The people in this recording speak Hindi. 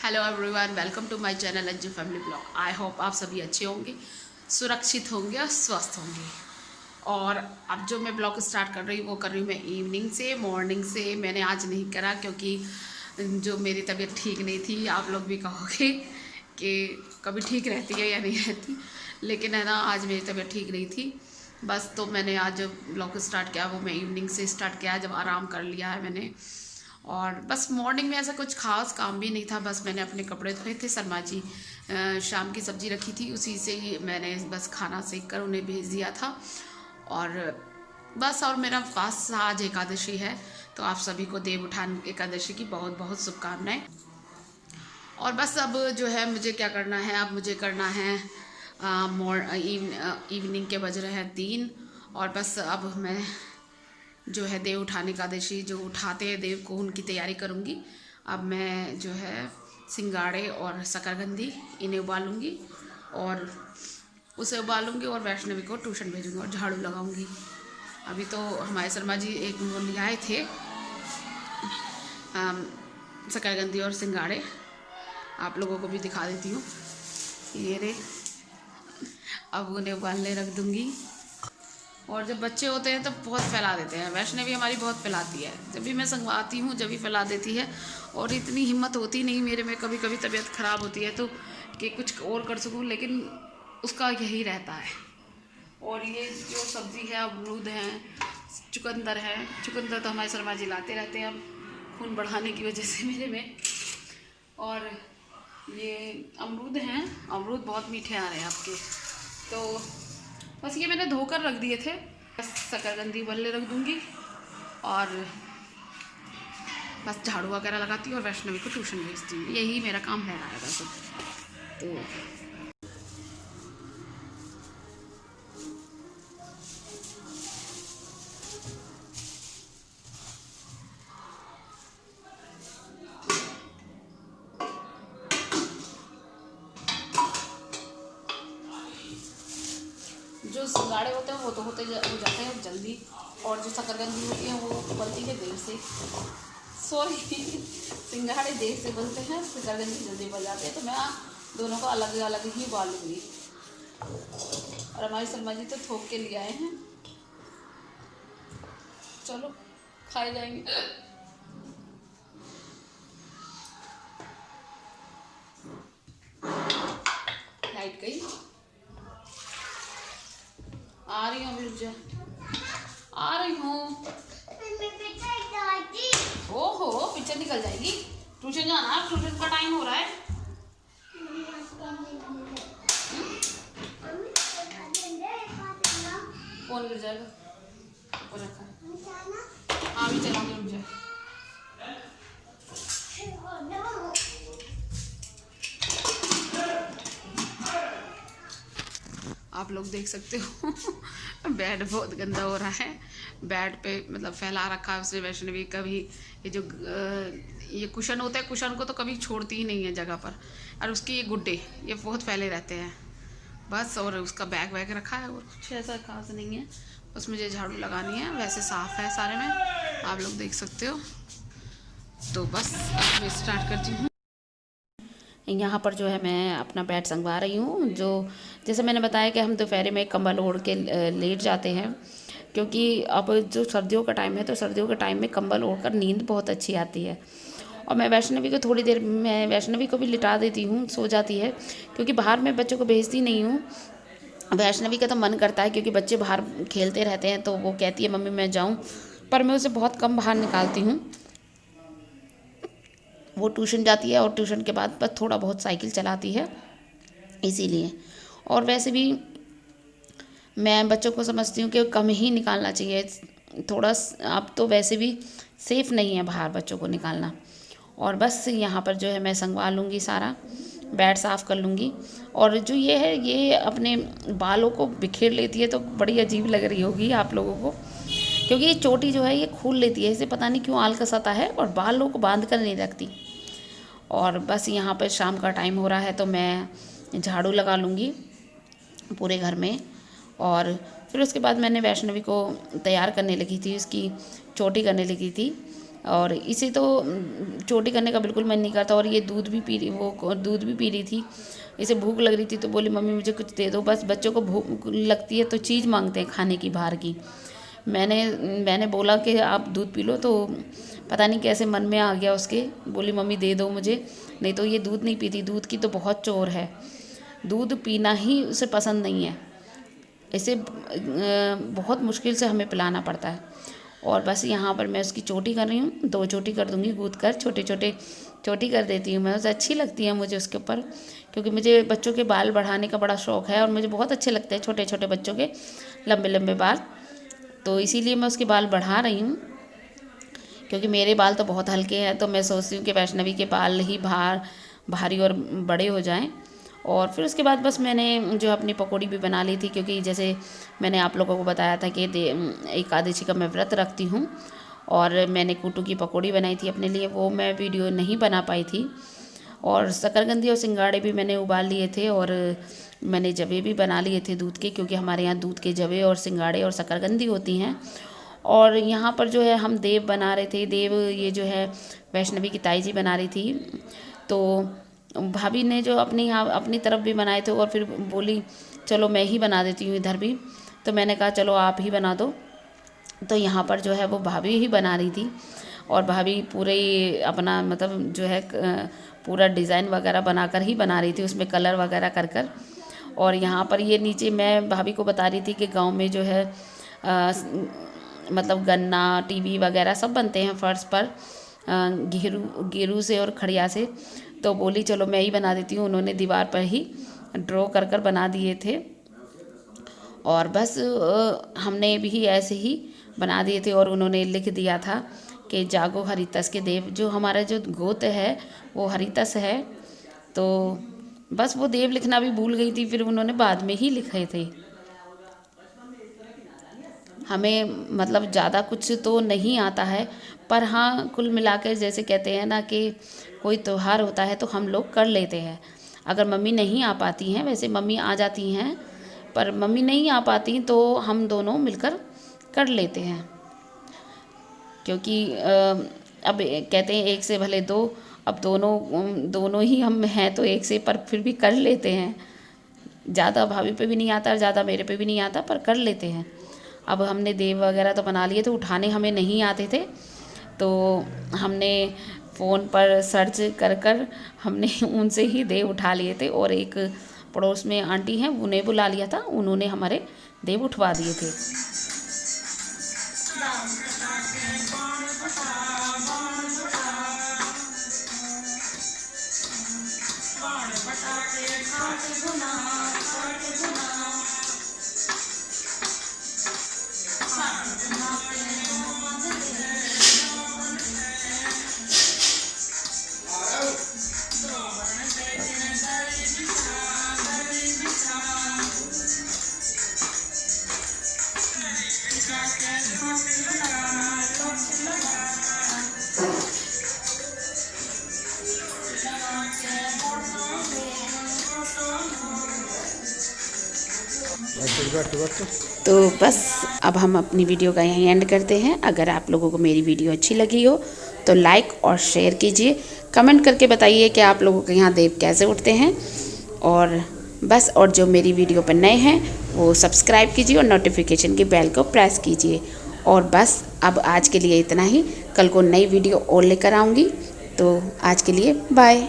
Hello everyone, welcome to my channel Anju family blog. I hope आप सभी अच्छे होंगे, सुरक्षित होंगे और स्वस्थ होंगे। और अब जो मैं ब्लॉग स्टार्ट कर रही हूँ वो कर रही हूँ मैं इवनिंग से। मॉर्निंग से मैंने आज नहीं करा क्योंकि जो मेरी तबीयत ठीक नहीं थी। आप लोग भी कहोगे कि कभी ठीक रहती है या नहीं रहती, लेकिन है ना, आज मेरी तबीयत ठीक नहीं थी। बस तो मैंने आज ब्लॉग स्टार्ट किया वो मैं इवनिंग से स्टार्ट किया, जब आराम कर लिया है मैंने। और बस मॉर्निंग में ऐसा कुछ खास काम भी नहीं था। बस मैंने अपने कपड़े धोए थे, शर्मा जी शाम की सब्ज़ी रखी थी, उसी से ही मैंने बस खाना सेक कर उन्हें भेज दिया था। और बस, और मेरा फास्ट आज एकादशी है, तो आप सभी को देव उठान एकादशी की बहुत बहुत शुभकामनाएं। और बस अब जो है मुझे क्या करना है, अब मुझे करना है इवनिंग के बज रहे हैं 3। और बस अब मैं जो है देव उठाने एकादशी जो उठाते हैं देव को, उनकी तैयारी करूँगी। अब मैं जो है सिंगाड़े और शकरकंदी इन्हें उबालूँगी और उसे उबालूँगी और वैष्णवी को ट्यूशन भेजूँगी और झाड़ू लगाऊँगी। अभी तो हमारे शर्मा जी एक वो ले आए थे शकरकंदी और सिंगाड़े, आप लोगों को भी दिखा देती हूँ। ये रे, अब उन्हें उबालने रख दूँगी। और जब बच्चे होते हैं तो बहुत फैला देते हैं। वैष्णवी हमारी बहुत फैलाती है, जब भी मैं संगवाती हूँ जब भी फैला देती है। और इतनी हिम्मत होती नहीं मेरे में, कभी कभी तबीयत ख़राब होती है तो कि कुछ और कर सकूँ, लेकिन उसका यही रहता है। और ये जो सब्ज़ी है, अमरूद हैं, चुकंदर है। चुकंदर तो हमारे शर्मा जी लाते रहते हैं अब खून बढ़ाने की वजह से मेरे में। और ये अमरूद हैं, अमरूद बहुत मीठे आ रहे हैं आपके। तो बस ये मैंने धोकर रख दिए थे, बस शकरकंदी उबलने रख दूँगी और बस झाड़ू वगैरह लगाती हूँ और वैष्णवी को ट्यूशन भेजती हूँ। यही मेरा काम है बस। तो जो सिंगाड़े होते हैं वो तो हो जाते हैं जल्दी, और जो शकरकंदी होती है वो उबलती है देर से। सॉरी सिंगाड़े देर से बनते हैं, शकरकंदी जल्दी बन जाते हैं, तो मैं दोनों को अलग अलग ही उबालूंगी। और हमारी शर्मा जी तो थोक के लिए आए हैं, चलो खाए जाएंगे। लाइट गई, आ रही हूँ, रुक जा, आ रही हूँ। ओहो, पिक्चर निकल जाएगी। ट्यूशन जाना है, ट्यूशन का टाइम हो रहा है। फोन गिर जाएगा, ऊपर रखा। हाँ भी चलाऊंगी, रुक जा। आप लोग देख सकते हो बेड बहुत गंदा हो रहा है। बेड पे मतलब फैला रखा है उसने वैष्णवी। कभी ये जो ये कुशन होता है, कुशन को तो कभी छोड़ती ही नहीं है जगह पर। और उसके ये गुड्डे ये बहुत फैले रहते हैं बस। और उसका बैग वैग रखा है और कुछ ऐसा खास नहीं है। बस मुझे झाड़ू लगानी है, वैसे साफ़ है सारे में, आप लोग देख सकते हो। तो बस अब मैं स्टार्ट करती हूँ। यहाँ पर जो है मैं अपना बेड संगवा रही हूँ। जो जैसे मैंने बताया कि हम दोपहर में कंबल ओढ़ के लेट जाते हैं, क्योंकि अब जो सर्दियों का टाइम है तो सर्दियों के टाइम में कंबल ओढ़कर नींद बहुत अच्छी आती है। और मैं वैष्णवी को थोड़ी देर मैं वैष्णवी को भी लिटा देती हूँ, सो जाती है, क्योंकि बाहर मैं बच्चों को भेजती नहीं हूँ। वैष्णवी का तो मन करता है क्योंकि बच्चे बाहर खेलते रहते हैं, तो वो कहती है मम्मी मैं जाऊँ, पर मैं उसे बहुत कम बाहर निकालती हूँ। वो ट्यूशन जाती है और ट्यूशन के बाद बस थोड़ा बहुत साइकिल चलाती है, इसीलिए। और वैसे भी मैं बच्चों को समझती हूँ कि कम ही निकालना चाहिए थोड़ा। अब तो वैसे भी सेफ़ नहीं है बाहर बच्चों को निकालना। और बस यहाँ पर जो है मैं संगवा लूँगी, सारा बेड साफ़ कर लूँगी। और जो ये है, ये अपने बालों को बिखेर लेती है, तो बड़ी अजीब लग रही होगी आप लोगों को, क्योंकि ये चोटी जो है ये खोल लेती है, इसे पता नहीं क्यों आलकस आता है, और बालों को बांध कर नहीं रखती। और बस यहाँ पर शाम का टाइम हो रहा है तो मैं झाड़ू लगा लूँगी पूरे घर में। और फिर उसके बाद मैंने वैष्णवी को तैयार करने लगी थी, उसकी चोटी करने लगी थी। और इसे तो चोटी करने का बिल्कुल मन नहीं करता। और ये दूध भी पी रही थी। इसे भूख लग रही थी तो बोली मम्मी मुझे कुछ दे दो। बस बच्चों को भूख लगती है तो चीज़ मांगते हैं खाने की बाहर की। मैंने बोला कि आप दूध पी लो, तो पता नहीं कैसे मन में आ गया उसके, बोली मम्मी दे दो मुझे, नहीं तो ये दूध नहीं पीती। दूध की तो बहुत चोर है, दूध पीना ही उसे पसंद नहीं है। इसे बहुत मुश्किल से हमें पिलाना पड़ता है। और बस यहाँ पर मैं उसकी चोटी कर रही हूँ, 2 चोटी कर दूँगी गूँथ कर, छोटे छोटे चोटी कर देती हूँ मैं उसे। अच्छी लगती है मुझे उसके ऊपर, क्योंकि मुझे बच्चों के बाल बढ़ाने का बड़ा शौक़ है और मुझे बहुत अच्छे लगते हैं छोटे छोटे बच्चों के लंबे लंबे बाल। तो इसीलिए मैं उसके बाल बढ़ा रही हूँ, क्योंकि मेरे बाल तो बहुत हल्के हैं। तो मैं सोचती हूँ कि वैष्णवी के बाल ही भारी और बड़े हो जाएं। और फिर उसके बाद बस मैंने जो अपनी पकौड़ी भी बना ली थी, क्योंकि जैसे मैंने आप लोगों को बताया था कि एकादशी का मैं व्रत रखती हूँ। और मैंने कूटू की पकौड़ी बनाई थी अपने लिए, वो मैं वीडियो नहीं बना पाई थी। और शकरकंदी और सिंगाड़े भी मैंने उबाल लिए थे, और मैंने जवे भी बना लिए थे दूध के, क्योंकि हमारे यहाँ दूध के जवे और सिंगाड़े और शकरकंदी होती हैं। और यहाँ पर जो है हम देव बना रहे थे। देव ये जो है वैष्णवी की ताई जी बना रही थी, तो भाभी ने जो अपनी तरफ भी बनाए थे, और फिर बोली चलो मैं ही बना देती हूँ इधर भी। तो मैंने कहा चलो आप ही बना दो। तो यहाँ पर जो है वो भाभी ही बना रही थी, और भाभी पूरे अपना मतलब जो है पूरा डिज़ाइन वगैरह बनाकर ही बना रही थी, उसमें कलर वगैरह कर कर। और यहाँ पर ये नीचे मैं भाभी को बता रही थी कि गांव में जो है मतलब गन्ना टीवी वगैरह सब बनते हैं फर्श पर गेरू से और खड़िया से। तो बोली चलो मैं ही बना देती हूँ। उन्होंने दीवार पर ही ड्रॉ कर कर बना दिए थे, और बस हमने भी ऐसे ही बना दिए थे। और उन्होंने लिख दिया था कि जागो हरितस के देव। जो हमारा जो गोत्र है वो हरितस है, तो बस वो देव लिखना भी भूल गई थी, फिर उन्होंने बाद में ही लिखे थे। हमें मतलब ज़्यादा कुछ तो नहीं आता है, पर हाँ कुल मिलाकर जैसे कहते हैं ना कि कोई त्यौहार होता है तो हम लोग कर लेते हैं। अगर मम्मी नहीं आ पाती हैं, वैसे मम्मी आ जाती हैं, पर मम्मी नहीं आ पाती तो हम दोनों मिलकर कर लेते हैं। क्योंकि अब कहते हैं एक से भले दो, अब दोनों ही हम हैं तो एक से, पर फिर भी कर लेते हैं। ज़्यादा भाभी पे भी नहीं आता और ज़्यादा मेरे पे भी नहीं आता, पर कर लेते हैं। अब हमने देव वगैरह तो बना लिए थे, उठाने हमें नहीं आते थे, तो हमने फ़ोन पर सर्च कर कर हमने उनसे ही देव उठा लिए थे। और एक पड़ोस में आंटी हैं, उन्हें बुला लिया था, उन्होंने हमारे देव उठवा दिए थे। तो बस अब हम अपनी वीडियो का यहीं एंड करते हैं। अगर आप लोगों को मेरी वीडियो अच्छी लगी हो तो लाइक और शेयर कीजिए, कमेंट करके बताइए कि आप लोगों के यहाँ देव कैसे उठते हैं। और बस, और जो मेरी वीडियो पर नए हैं वो सब्सक्राइब कीजिए और नोटिफिकेशन की बेल को प्रेस कीजिए। और बस अब आज के लिए इतना ही, कल को नई वीडियो और लेकर आऊँगी। तो आज के लिए बाय।